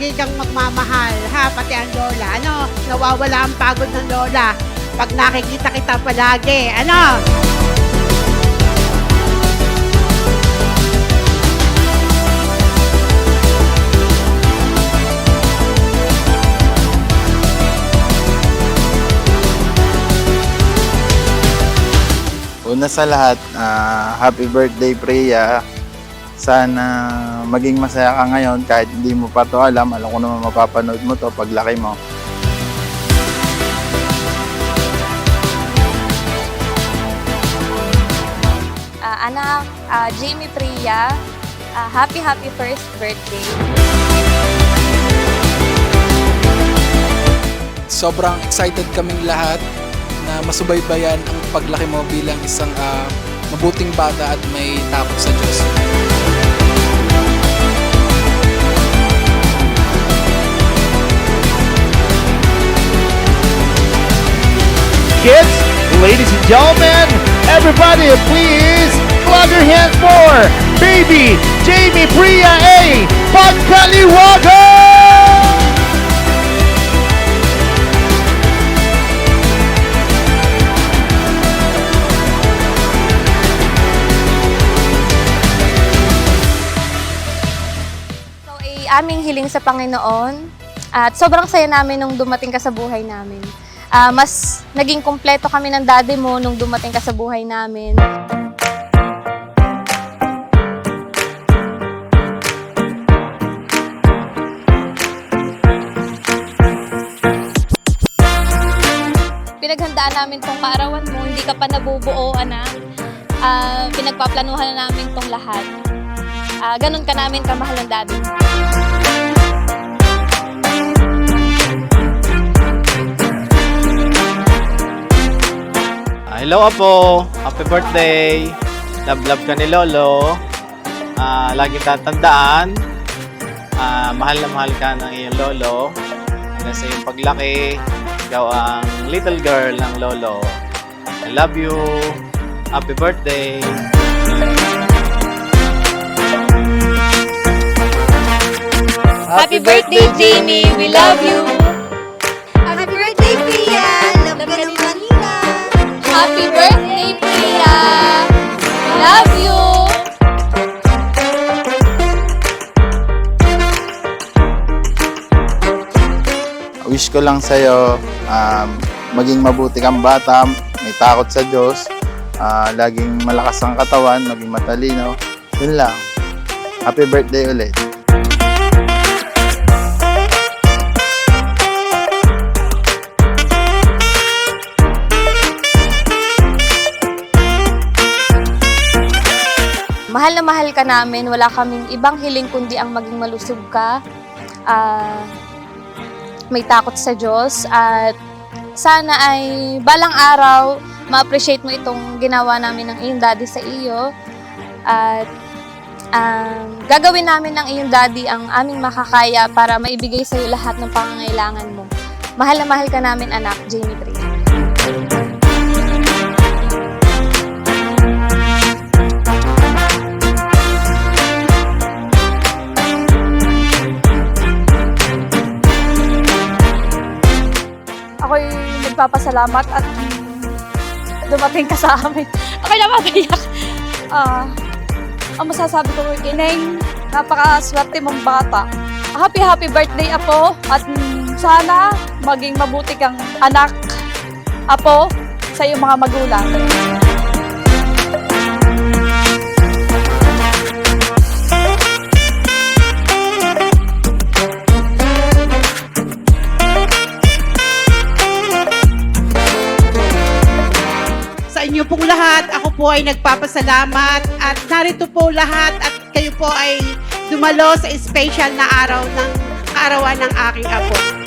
lagi kang magmamahal, ha? Pati ang lola, ano? Nawawala ang pagod ng lola pag nakikita kita palagi, ano? Una sa lahat, happy birthday Priya. Sana maging masaya ka ngayon kahit hindi mo pa to alam. Alam ko naman mapapanood mo to paglaki mo. Anak, Jamie Priya, happy first birthday. Sobrang excited kaming lahat na masubaybayan ang paglaki mo bilang isang mabuting bata at may takot sa Diyos. Kids, ladies and gentlemen, everybody please clap your hands for baby Jamie Priya A. Pagkaliwaga! Aming hiling sa Panginoon at sobrang saya namin nung dumating ka sa buhay namin. Mas naging kumpleto kami ng daddy mo nung dumating ka sa buhay namin. Pinaghandaan namin tong kaarawan mo, hindi ka pa nabubuo, anak. Pinagpaplanuhan na namin tong lahat. Ganun ka namin kamahal ng daddy. Hello Apo, happy birthday. Love ka ni Lolo. Laging tatandaan, mahal na mahal ka ng iyong Lolo. Hanggang sa iyong paglaki, ikaw ang little girl ng Lolo. I love you. Happy birthday. Happy birthday, Jamie! We love you! Happy birthday, Priya! Love ka ng kanina! Happy birthday, Priya! We love you! Wish ko lang sa'yo, maging mabuti kang bata, may takot sa Diyos, laging malakas ang katawan, maging matalino. Yun lang. Happy birthday ulit. Mahal na mahal ka namin. Wala kaming ibang hiling kundi ang maging malusog ka. May takot sa Diyos. At sana ay balang araw, ma-appreciate mo itong ginawa namin ng iyong daddy sa iyo. At gagawin namin ng iyong daddy ang aming makakaya para maibigay sa iyo lahat ng pangangailangan mo. Mahal na mahal ka namin, anak, Jamie Priya. Ako'y nagpapasalamat at dumating ka sa amin. Ako'y napapaiyak. Ang masasabi ko kay Neng, napakaswerte mong bata. Happy birthday, Apo. At sana maging mabuti kang anak, Apo, sa iyong mga magulang. Sa inyo pong lahat, ako po ay nagpapasalamat at narito po lahat at kayo po ay dumalo sa special na araw ng kaarawan ng aking apo.